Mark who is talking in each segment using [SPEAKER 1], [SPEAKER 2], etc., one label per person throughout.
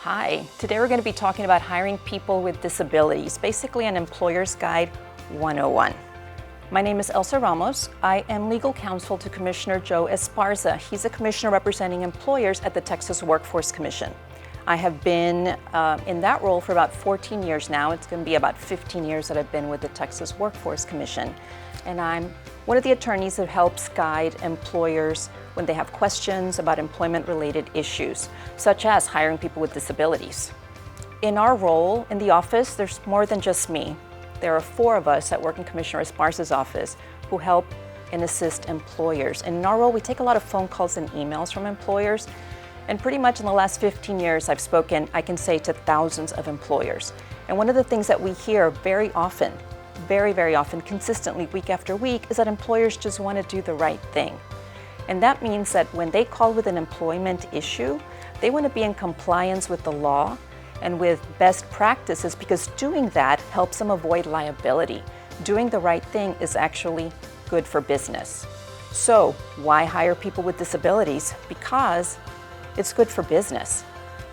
[SPEAKER 1] Hi, today we're going to be talking about hiring people with disabilities, basically an Employer's Guide 101. My name is Elsa Ramos. I am legal counsel to Commissioner Joe Esparza. He's a commissioner representing employers at the Texas Workforce Commission. I have been in that role for about 14 years now. It's going to be about 15 years that I've been with the Texas Workforce Commission. And I'm one of the attorneys that helps guide employers when they have questions about employment-related issues, such as hiring people with disabilities. In our role in the office, there's more than just me. There are 4 of us that work in Commissioner Esparza's office who help and assist employers. And in our role, we take a lot of phone calls and emails from employers. And pretty much in the last 15 years, I've spoken, I can say, to thousands of employers. And one of the things that we hear very often, very often, consistently, week after week, is that employers just want to do the right thing. And that means that when they call with an employment issue, they want to be in compliance with the law and with best practices, because doing that helps them avoid liability. Doing the right thing is actually good for business. So why hire people with disabilities? Because it's good for business.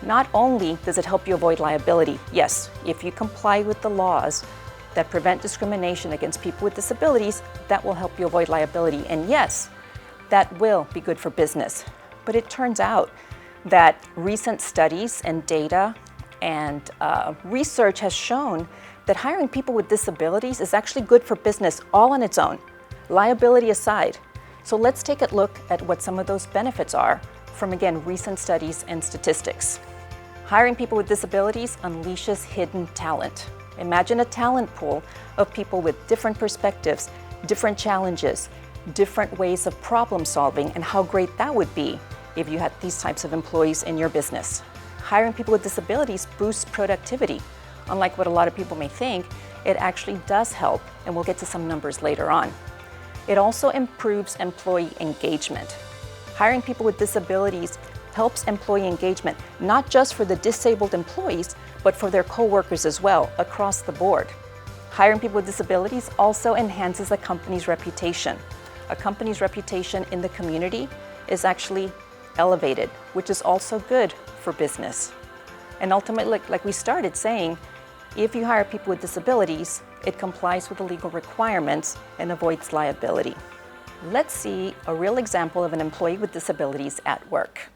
[SPEAKER 1] Not only does it help you avoid liability, yes, if you comply with the laws that prevent discrimination against people with disabilities, that will help you avoid liability. And yes, that will be good for business. But it turns out that recent studies and data and research has shown that hiring people with disabilities is actually good for business all on its own, liability aside. So let's take a look at what some of those benefits are from, again, recent studies and statistics. Hiring people with disabilities unleashes hidden talent. Imagine a talent pool of people with different perspectives, different challenges, different ways of problem solving, and how great that would be if you had these types of employees in your business. Hiring people with disabilities boosts productivity. Unlike what a lot of people may think, it actually does help, and we'll get to some numbers later on. It also improves employee engagement. Hiring people with disabilities helps employee engagement, not just for the disabled employees, but for their coworkers as well, across the board. Hiring people with disabilities also enhances a company's reputation. A company's reputation in the community is actually elevated, which is also good for business. And ultimately, like we started saying, if you hire people with disabilities, it complies with the legal requirements and avoids liability. Let's see a real example of an employee with disabilities at work.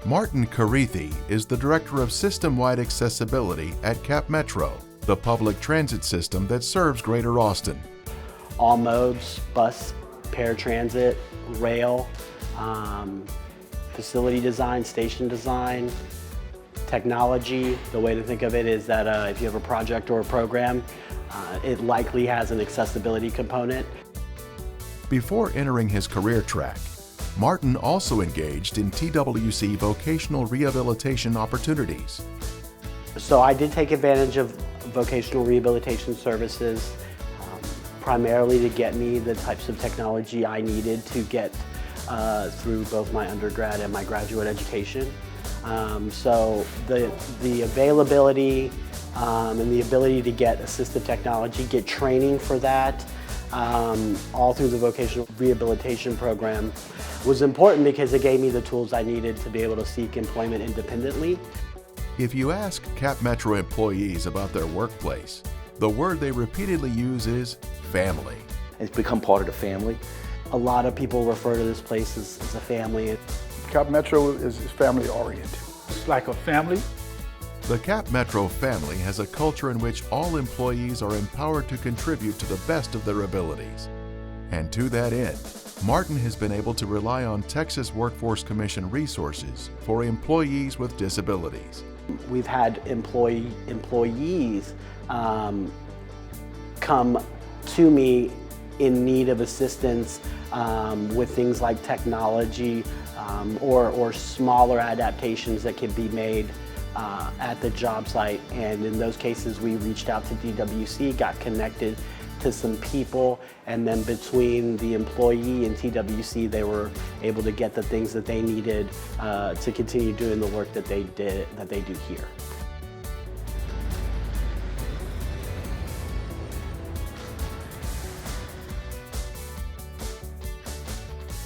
[SPEAKER 2] Martin Carethi is the Director of System-Wide Accessibility at Cap Metro, the public transit system that serves Greater Austin.
[SPEAKER 3] All modes, bus, paratransit, rail, facility design, station design, technology. The way to think of it is that if you have a project or a program, it likely has an accessibility component.
[SPEAKER 2] Before entering his career track, Martin also engaged in TWC vocational rehabilitation opportunities.
[SPEAKER 3] So I did take advantage of vocational rehabilitation services, primarily to get me the types of technology I needed to get through both my undergrad and my graduate education. So the availability and the ability to get assistive technology, get training for that, all through the vocational rehabilitation program was important because it gave me the tools I needed to be able to seek employment independently.
[SPEAKER 2] If you ask Cap Metro employees about their workplace, the word they repeatedly use is family.
[SPEAKER 4] It's become part of the family.
[SPEAKER 3] A lot of people refer to this place as a family.
[SPEAKER 5] Cap Metro is family oriented. It's like a family.
[SPEAKER 2] The Cap Metro family has a culture in which all employees are empowered to contribute to the best of their abilities. And to that end, Martin has been able to rely on Texas Workforce Commission resources for employees with disabilities.
[SPEAKER 3] We've had employees come to me in need of assistance with things like technology or smaller adaptations that can be made at the job site. And in those cases, we reached out to TWC, got connected to some people, and then between the employee and TWC, they were able to get the things that they needed to continue doing the work that they do here.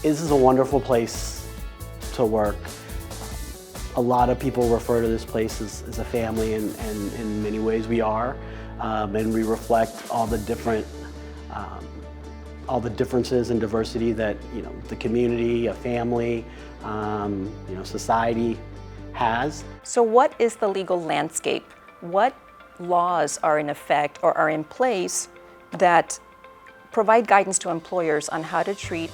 [SPEAKER 3] This is a wonderful place to work. A lot of people refer to this place as a family, and in many ways we are, and we reflect all the differences and diversity that the community, a family, society has.
[SPEAKER 1] So what is the legal landscape? What laws are in effect or are in place that provide guidance to employers on how to treat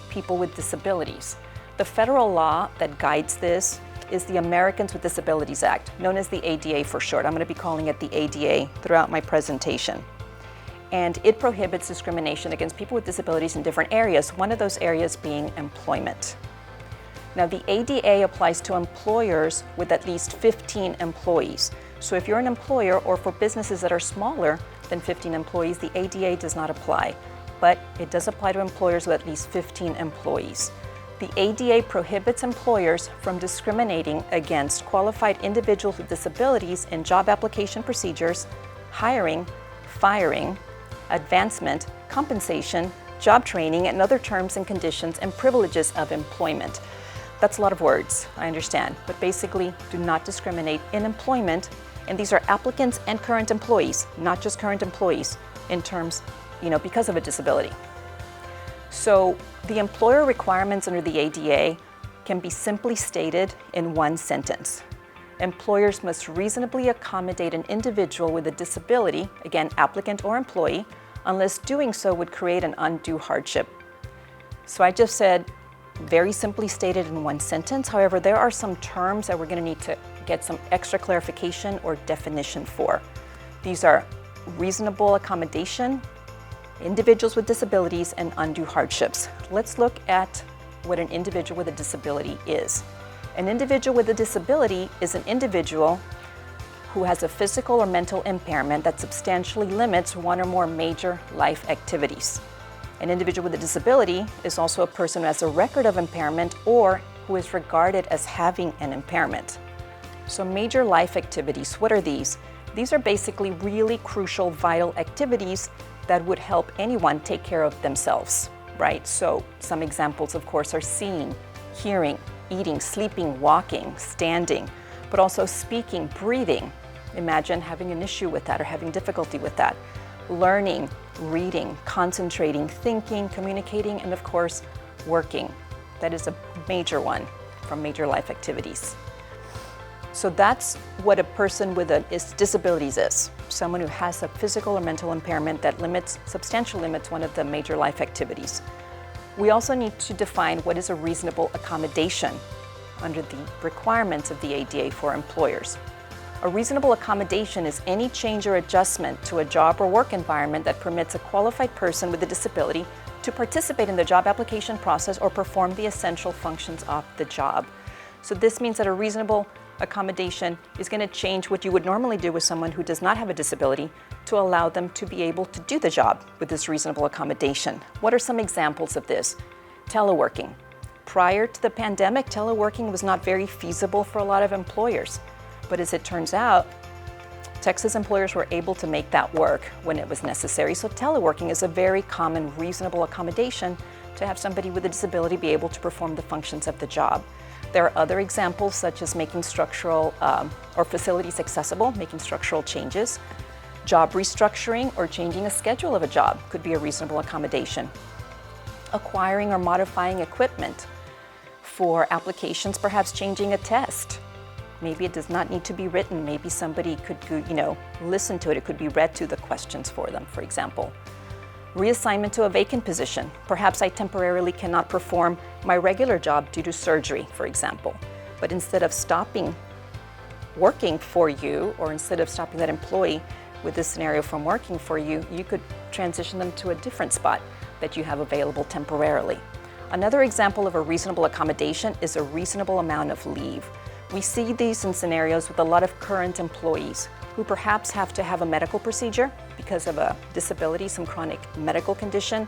[SPEAKER 1] people with disabilities? The federal law that guides this is the Americans with Disabilities Act, known as the ADA for short. I'm going to be calling it the ADA throughout my presentation. And it prohibits discrimination against people with disabilities in different areas, one of those areas being employment. Now, the ADA applies to employers with at least 15 employees. So if you're an employer, or for businesses that are smaller than 15 employees, the ADA does not apply. But it does apply to employers with at least 15 employees. The ADA prohibits employers from discriminating against qualified individuals with disabilities in job application procedures, hiring, firing, advancement, compensation, job training, and other terms and conditions and privileges of employment. That's a lot of words, I understand, but basically do not discriminate in employment, and these are applicants and current employees, not just current employees, in terms, because of a disability. So the employer requirements under the ADA can be simply stated in one sentence. Employers must reasonably accommodate an individual with a disability, again, applicant or employee, unless doing so would create an undue hardship. So I just said, very simply stated in one sentence. However, there are some terms that we're going to need to get some extra clarification or definition for. These are reasonable accommodation, individuals with disabilities, and undue hardships. Let's look at what an individual with a disability is. An individual with a disability is an individual who has a physical or mental impairment that substantially limits one or more major life activities. An individual with a disability is also a person who has a record of impairment or who is regarded as having an impairment. So major life activities, what are these? These are basically really crucial, vital activities that would help anyone take care of themselves, right? So some examples, of course, are seeing, hearing, eating, sleeping, walking, standing, but also speaking, breathing. Imagine having an issue with that or having difficulty with that. Learning, reading, concentrating, thinking, communicating, and of course, working. That is a major one from major life activities. So that's what a person with disabilities is. Someone who has a physical or mental impairment that substantially limits one of the major life activities. We also need to define what is a reasonable accommodation under the requirements of the ADA for employers. A reasonable accommodation is any change or adjustment to a job or work environment that permits a qualified person with a disability to participate in the job application process or perform the essential functions of the job. So this means that a reasonable accommodation is going to change what you would normally do with someone who does not have a disability to allow them to be able to do the job with this reasonable accommodation. What are some examples of this? Teleworking. Prior to the pandemic, teleworking was not very feasible for a lot of employers. But as it turns out, Texas employers were able to make that work when it was necessary. So teleworking is a very common, reasonable accommodation to have somebody with a disability be able to perform the functions of the job. There are other examples such as making structural or facilities accessible, making structural changes. Job restructuring or changing a schedule of a job could be a reasonable accommodation. Acquiring or modifying equipment for applications, perhaps changing a test. Maybe it does not need to be written. Maybe somebody could, listen to it. It could be read to the questions for them, for example. Reassignment to a vacant position. Perhaps I temporarily cannot perform my regular job due to surgery, for example. But instead of stopping working for you, or instead of stopping that employee with this scenario from working for you, you could transition them to a different spot that you have available temporarily. Another example of a reasonable accommodation is a reasonable amount of leave. We see these in scenarios with a lot of current employees who perhaps have to have a medical procedure because of a disability, some chronic medical condition,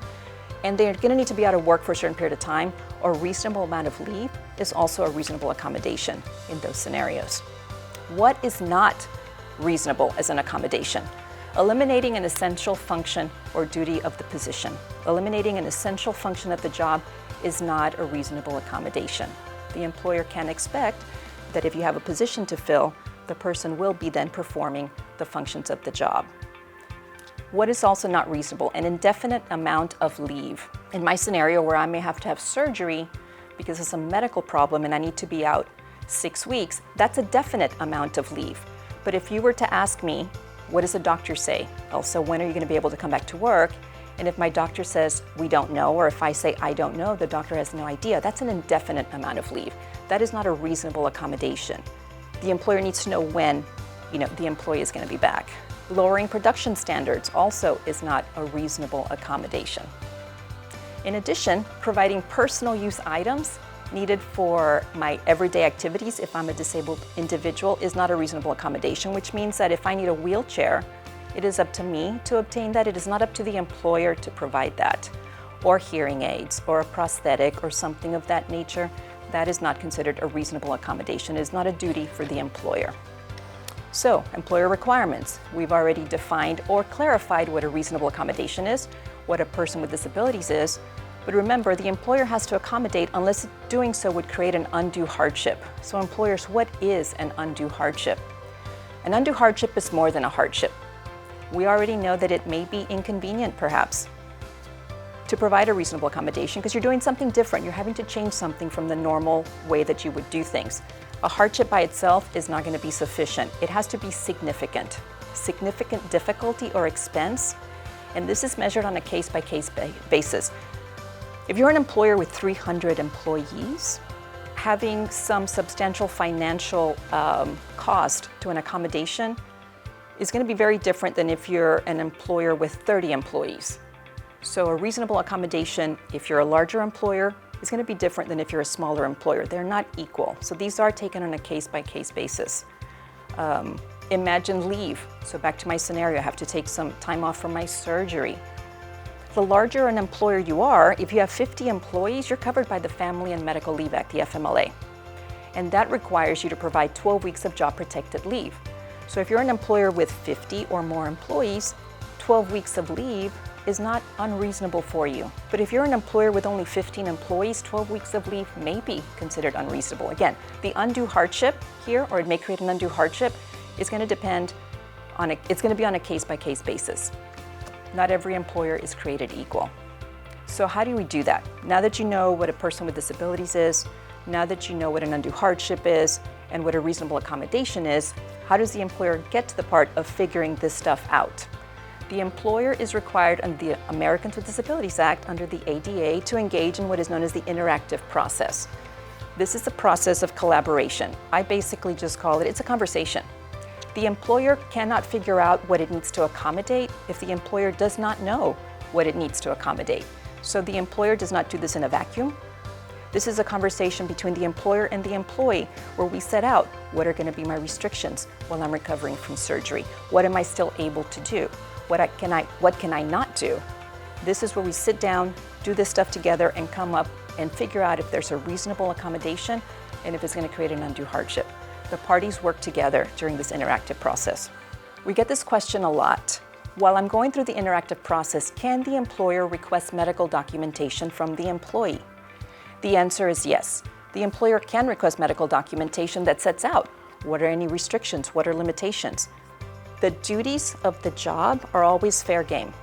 [SPEAKER 1] and they're going to need to be out of work for a certain period of time, or a reasonable amount of leave is also a reasonable accommodation in those scenarios. What is not reasonable as an accommodation? Eliminating an essential function or duty of the position. Eliminating an essential function of the job is not a reasonable accommodation. The employer can expect that if you have a position to fill, the person will be then performing the functions of the job. What is also not reasonable? An indefinite amount of leave. In my scenario where I may have to have surgery because of some medical problem and I need to be out 6 weeks, that's a definite amount of leave. But if you were to ask me, what does the doctor say? Also, when are you going to be able to come back to work? And if my doctor says, we don't know, or if I say, I don't know, the doctor has no idea, that's an indefinite amount of leave. That is not a reasonable accommodation. The employer needs to know when, the employee is going to be back. Lowering production standards also is not a reasonable accommodation. In addition, providing personal use items needed for my everyday activities if I'm a disabled individual is not a reasonable accommodation, which means that if I need a wheelchair, it is up to me to obtain that. It is not up to the employer to provide that. Or hearing aids, or a prosthetic, or something of that nature. That is not considered a reasonable accommodation. It is not a duty for the employer. So, employer requirements. We've already defined or clarified what a reasonable accommodation is, what a person with disabilities is, but remember, the employer has to accommodate unless doing so would create an undue hardship. So employers, what is an undue hardship? An undue hardship is more than a hardship. We already know that it may be inconvenient, perhaps, to provide a reasonable accommodation because you're doing something different. You're having to change something from the normal way that you would do things. A hardship by itself is not going to be sufficient. It has to be significant. Significant difficulty or expense, and this is measured on a case-by-case basis. If you're an employer with 300 employees, having some substantial financial cost to an accommodation is going to be very different than if you're an employer with 30 employees. So a reasonable accommodation, if you're a larger employer, is going to be different than if you're a smaller employer. They're not equal. So these are taken on a case-by-case basis. Imagine leave. So back to my scenario, I have to take some time off from my surgery. The larger an employer you are, if you have 50 employees, you're covered by the Family and Medical Leave Act, the FMLA. And that requires you to provide 12 weeks of job-protected leave. So if you're an employer with 50 or more employees, 12 weeks of leave is not unreasonable for you. But if you're an employer with only 15 employees, 12 weeks of leave may be considered unreasonable. Again, the undue hardship here, or it may create an undue hardship, is going to depend on it's going to be on a case-by-case basis. Not every employer is created equal. So how do we do that? Now that you know what a person with disabilities is, now that you know what an undue hardship is, and what a reasonable accommodation is, how does the employer get to the part of figuring this stuff out? The employer is required under the Americans with Disabilities Act, under the ADA, to engage in what is known as the interactive process. This is a process of collaboration. I basically just call it's a conversation. The employer cannot figure out what it needs to accommodate if the employer does not know what it needs to accommodate. So the employer does not do this in a vacuum. This is a conversation between the employer and the employee where we set out what are going to be my restrictions while I'm recovering from surgery. What am I still able to do? What can I not do? This is where we sit down, do this stuff together, and come up and figure out if there's a reasonable accommodation and if it's going to create an undue hardship. The parties work together during this interactive process. We get this question a lot. While I'm going through the interactive process, can the employer request medical documentation from the employee? The answer is yes. The employer can request medical documentation that sets out what are any restrictions, what are limitations. The duties of the job are always fair game.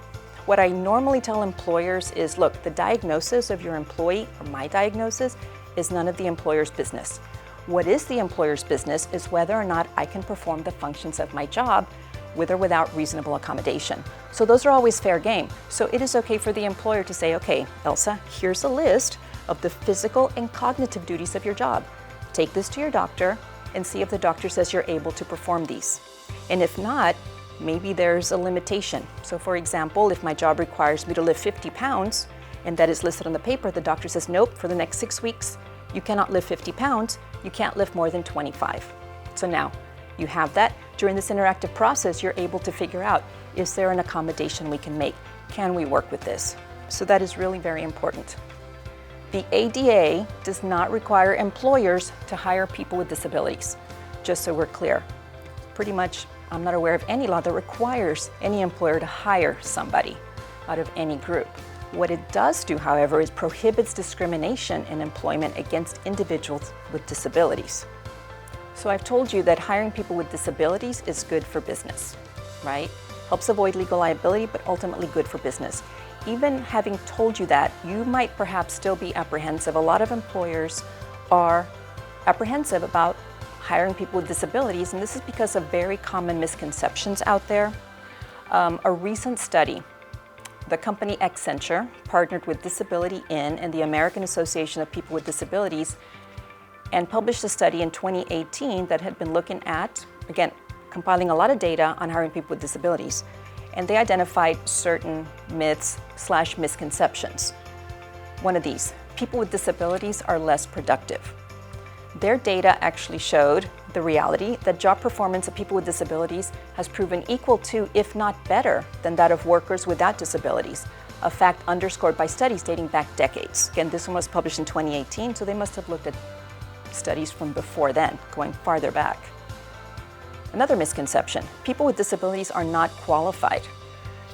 [SPEAKER 1] What I normally tell employers is, look, the diagnosis of your employee, or my diagnosis, is none of the employer's business. What is the employer's business is whether or not I can perform the functions of my job with or without reasonable accommodation. So those are always fair game. So it is okay for the employer to say, okay, Elsa, here's a list of the physical and cognitive duties of your job. Take this to your doctor and see if the doctor says you're able to perform these. And if not, maybe there's a limitation. So for example, if my job requires me to lift 50 pounds and that is listed on the paper, the doctor says, nope, for the next 6 weeks, you cannot lift 50 pounds, you can't lift more than 25. So now you have that. During this interactive process, you're able to figure out, is there an accommodation we can make? Can we work with this? So that is really very important. The ADA does not require employers to hire people with disabilities, just so we're clear. Pretty much, I'm not aware of any law that requires any employer to hire somebody out of any group. What it does do, however, is prohibits discrimination in employment against individuals with disabilities. So I've told you that hiring people with disabilities is good for business, right? Helps avoid legal liability, but ultimately good for business. Even having told you that, you might perhaps still be apprehensive. A lot of employers are apprehensive about hiring people with disabilities, and this is because of very common misconceptions out there. A recent study, the company Accenture partnered with Disability In and the American Association of People with Disabilities and published a study in 2018 that had been looking at, again, compiling a lot of data on hiring people with disabilities. And they identified certain myths/misconceptions. One of these, people with disabilities are less productive. Their data actually showed the reality that job performance of people with disabilities has proven equal to, if not better, than that of workers without disabilities, a fact underscored by studies dating back decades. Again, this one was published in 2018, so they must have looked at studies from before then, going farther back. Another misconception, people with disabilities are not qualified.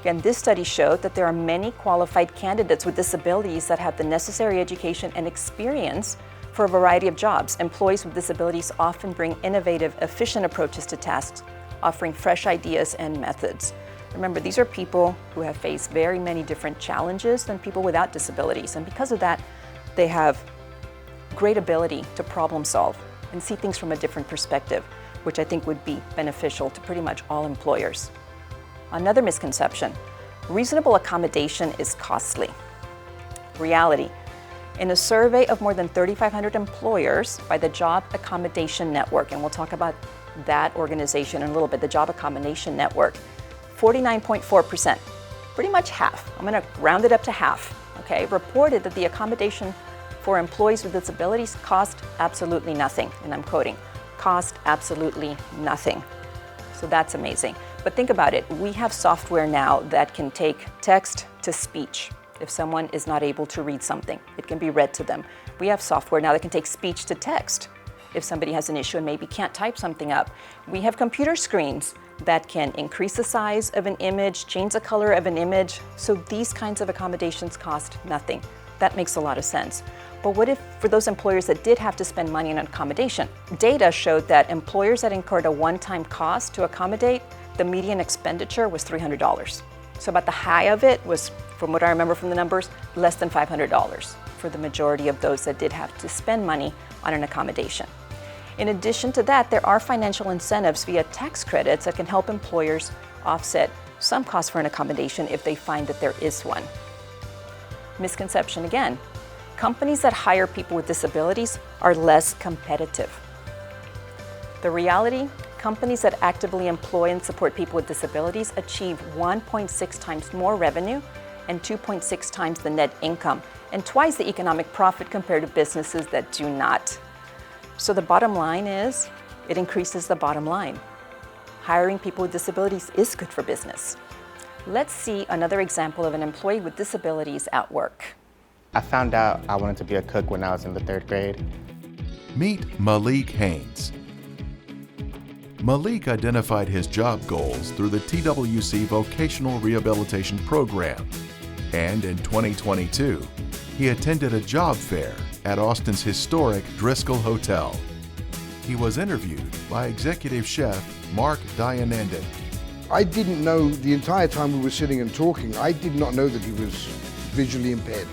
[SPEAKER 1] Again, this study showed that there are many qualified candidates with disabilities that have the necessary education and experience for a variety of jobs. Employees with disabilities often bring innovative, efficient approaches to tasks, offering fresh ideas and methods. Remember, these are people who have faced very many different challenges than people without disabilities, and because of that, they have great ability to problem solve and see things from a different perspective, which I think would be beneficial to pretty much all employers. Another misconception, reasonable accommodation is costly. Reality, in a survey of more than 3,500 employers by the Job Accommodation Network, and we'll talk about that organization in a little bit, the Job Accommodation Network, 49.4%, pretty much half, I'm gonna round it up to half, okay, reported that the accommodation for employees with disabilities cost absolutely nothing, and I'm quoting, cost absolutely nothing. So that's amazing. But think about it, we have software now that can take text to speech. If someone is not able to read something, it can be read to them. We have software now that can take speech to text if somebody has an issue and maybe can't type something up. We have computer screens that can increase the size of an image, change the color of an image. So these kinds of accommodations cost nothing. That makes a lot of sense. But what if for those employers that did have to spend money on accommodation? Data showed that employers that incurred a one-time cost to accommodate, the median expenditure was $300. So about the high of it was, from what I remember from the numbers, less than $500 for the majority of those that did have to spend money on an accommodation. In addition to that, there are financial incentives via tax credits that can help employers offset some cost for an accommodation if they find that there is one. Misconception again, companies that hire people with disabilities are less competitive. The reality, companies that actively employ and support people with disabilities achieve 1.6 times more revenue and 2.6 times the net income, and twice the economic profit compared to businesses that do not. So the bottom line is, it increases the bottom line. Hiring people with disabilities is good for business. Let's see another example of an employee with disabilities at work.
[SPEAKER 6] I found out I wanted to be a cook when I was in the 3rd grade.
[SPEAKER 2] Meet Malik Haynes. Malik identified his job goals through the TWC Vocational Rehabilitation Program, and in 2022, he attended a job fair at Austin's historic Driscoll Hotel. He was interviewed by executive chef Mark Dyanandan.
[SPEAKER 5] I didn't know the entire time we were sitting and talking, I did not know that he was visually impaired.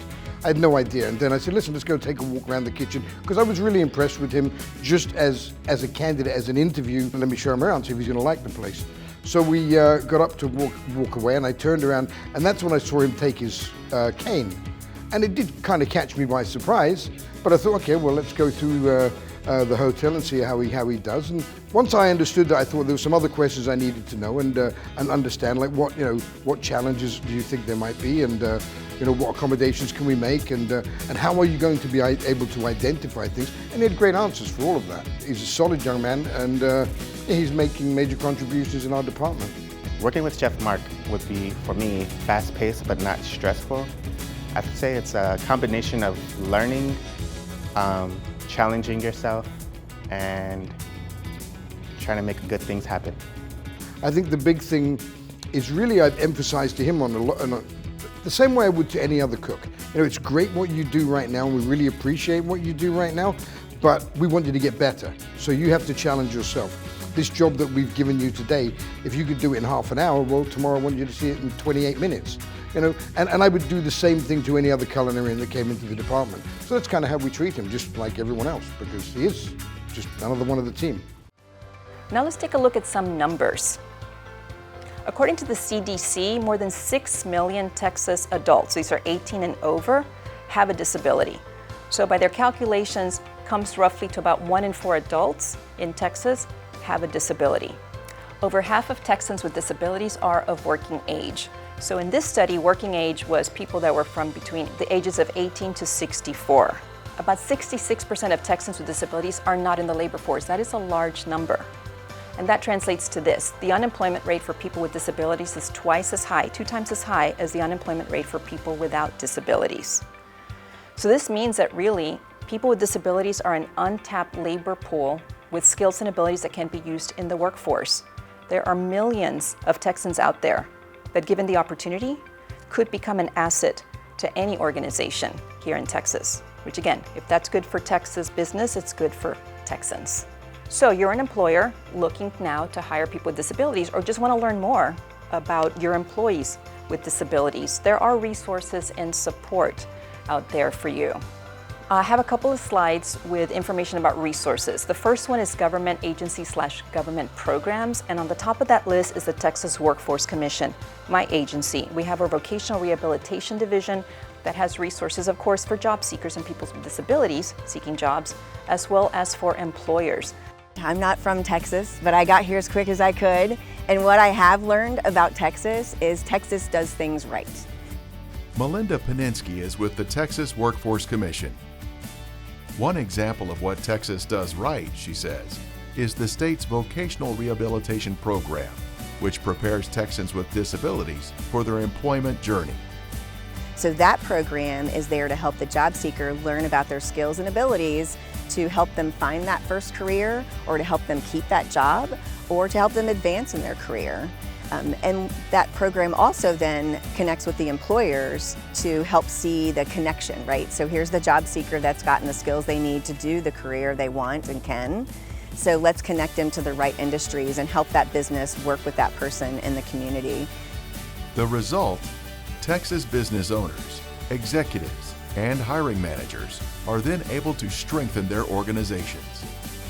[SPEAKER 5] I had no idea. And then I said, listen, let's go take a walk around the kitchen, because I was really impressed with him just as a candidate, as an interview. Let me show him around, see if he's gonna like the place. So we got up to walk away, and I turned around, and that's when I saw him take his cane. And it did kind of catch me by surprise, but I thought, okay, well, let's go through the hotel and see how he does. And once I understood that, I thought there were some other questions I needed to know and understand, like what challenges do you think there might be, and what accommodations can we make, and how are you going to be able to identify things? And he had great answers for all of that. He's a solid young man, and he's making major contributions in our department.
[SPEAKER 6] Working with Chef Mark would be, for me, fast-paced but not stressful. I would say it's a combination of learning, challenging yourself, and trying to make good things happen.
[SPEAKER 5] I think the big thing is really I've emphasized to him the same way I would to any other cook. It's great what you do right now, and we really appreciate what you do right now, but we want you to get better. So you have to challenge yourself. This job that we've given you today, if you could do it in half an hour, well, tomorrow I want you to see it in 28 minutes. You know, and I would do the same thing to any other culinarian that came into the department. So that's kind of how we treat him, just like everyone else, because he is just another one of the team.
[SPEAKER 1] Now let's take a look at some numbers. According to the CDC, more than 6 million Texas adults, these are 18 and over, have a disability. So by their calculations, comes roughly to about 1 in 4 adults in Texas have a disability. Over half of Texans with disabilities are of working age. So in this study, working age was people that were from between the ages of 18 to 64. About 66% of Texans with disabilities are not in the labor force. That is a large number. And that translates to this. The unemployment rate for people with disabilities is twice as high, 2 times as high as the unemployment rate for people without disabilities. So this means that really, people with disabilities are an untapped labor pool with skills and abilities that can be used in the workforce. There are millions of Texans out there that, given the opportunity, could become an asset to any organization here in Texas, which again, if that's good for Texas business, it's good for Texans. So you're an employer looking now to hire people with disabilities, or just want to learn more about your employees with disabilities. There are resources and support out there for you. I have a couple of slides with information about resources. The first one is government agency/government programs, and on the top of that list is the Texas Workforce Commission, my agency. We have a vocational rehabilitation division that has resources, of course, for job seekers and people with disabilities seeking jobs, as well as for employers.
[SPEAKER 7] I'm not from Texas, but I got here as quick as I could, and what I have learned about Texas is Texas does things right.
[SPEAKER 2] Melinda Paninsky is with the Texas Workforce Commission. One example of what Texas does right, she says, is the state's vocational rehabilitation program, which prepares Texans with disabilities for their employment journey.
[SPEAKER 7] So that program is there to help the job seeker learn about their skills and abilities to help them find that first career, or to help them keep that job, or to help them advance in their career. And that program also then connects with the employers to help see the connection, right? So here's the job seeker that's gotten the skills they need to do the career they want and can. So let's connect them to the right industries and help that business work with that person in the community.
[SPEAKER 2] The result, Texas business owners, executives, and hiring managers are then able to strengthen their organizations.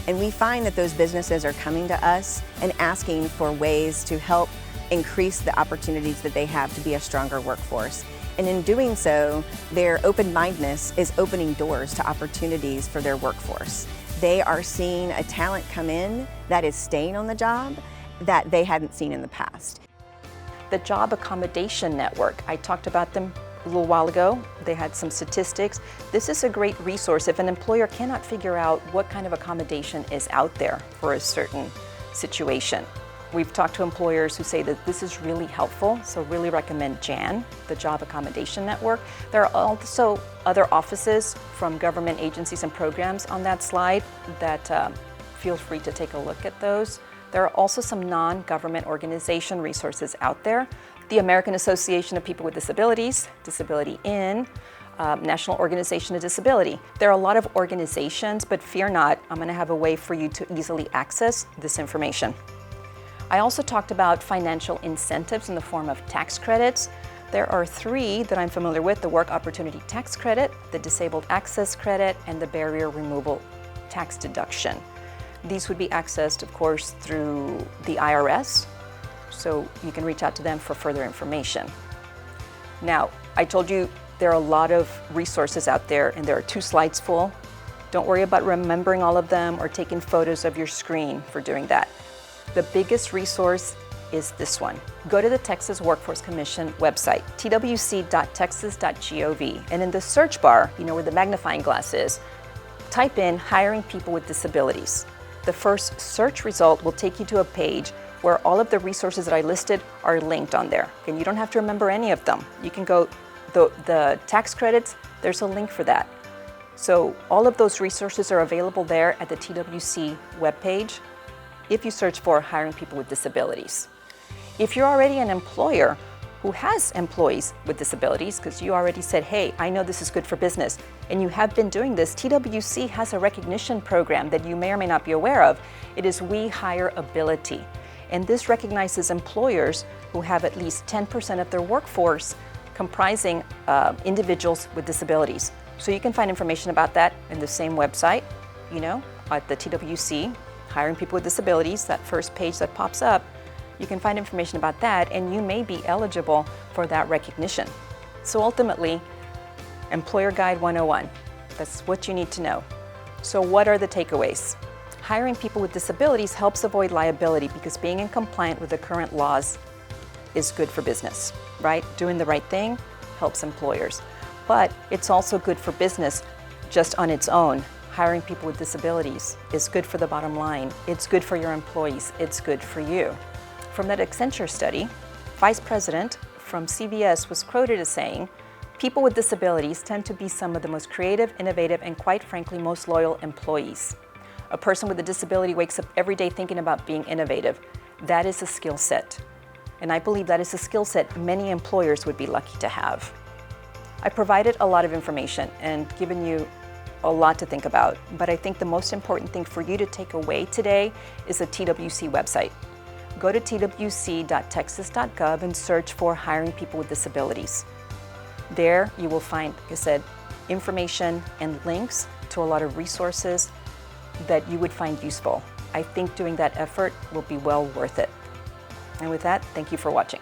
[SPEAKER 7] And we find that those businesses are coming to us and asking for ways to help increase the opportunities that they have to be a stronger workforce. And in doing so, their open-mindedness is opening doors to opportunities for their workforce. They are seeing a talent come in that is staying on the job that they hadn't seen in the past.
[SPEAKER 1] The Job Accommodation Network, I talked about them a little while ago. They had some statistics. This is a great resource if an employer cannot figure out what kind of accommodation is out there for a certain situation. We've talked to employers who say that this is really helpful, so really recommend JAN, the Job Accommodation Network. There are also other offices from government agencies and programs on that slide that feel free to take a look at those. There are also some non-government organization resources out there. The American Association of People with Disabilities, Disability In, National Organization of Disability. There are a lot of organizations, but fear not, I'm going to have a way for you to easily access this information. I also talked about financial incentives in the form of tax credits. There are 3 that I'm familiar with: the Work Opportunity Tax Credit, the Disabled Access Credit, and the Barrier Removal Tax Deduction. These would be accessed, of course, through the IRS, so you can reach out to them for further information. Now, I told you there are a lot of resources out there, and there are 2 slides full. Don't worry about remembering all of them or taking photos of your screen for doing that. The biggest resource is this one. Go to the Texas Workforce Commission website, twc.texas.gov, and in the search bar, you know where the magnifying glass is, type in hiring people with disabilities. The first search result will take you to a page where all of the resources that I listed are linked on there. And you don't have to remember any of them. You can go, the tax credits, there's a link for that. So all of those resources are available there at the TWC webpage if you search for hiring people with disabilities. If you're already an employer who has employees with disabilities, because you already said, hey, I know this is good for business, and you have been doing this, TWC has a recognition program that you may or may not be aware of. It is We Hire Ability. And this recognizes employers who have at least 10% of their workforce comprising individuals with disabilities. So you can find information about that in the same website, at the TWC, Hiring People with Disabilities, that first page that pops up. You can find information about that, and you may be eligible for that recognition. So ultimately, Employer Guide 101, that's what you need to know. So what are the takeaways? Hiring people with disabilities helps avoid liability because being in compliance with the current laws is good for business, right? Doing the right thing helps employers. But it's also good for business just on its own. Hiring people with disabilities is good for the bottom line. It's good for your employees. It's good for you. From that Accenture study, Vice President from CVS was quoted as saying, people with disabilities tend to be some of the most creative, innovative, and quite frankly, most loyal employees. A person with a disability wakes up every day thinking about being innovative. That is a skill set. And I believe that is a skill set many employers would be lucky to have. I provided a lot of information and given you a lot to think about, but I think the most important thing for you to take away today is the TWC website. Go to twc.texas.gov and search for Hiring People with Disabilities. There you will find, like I said, information and links to a lot of resources that you would find useful. I think doing that effort will be well worth it. And with that, thank you for watching.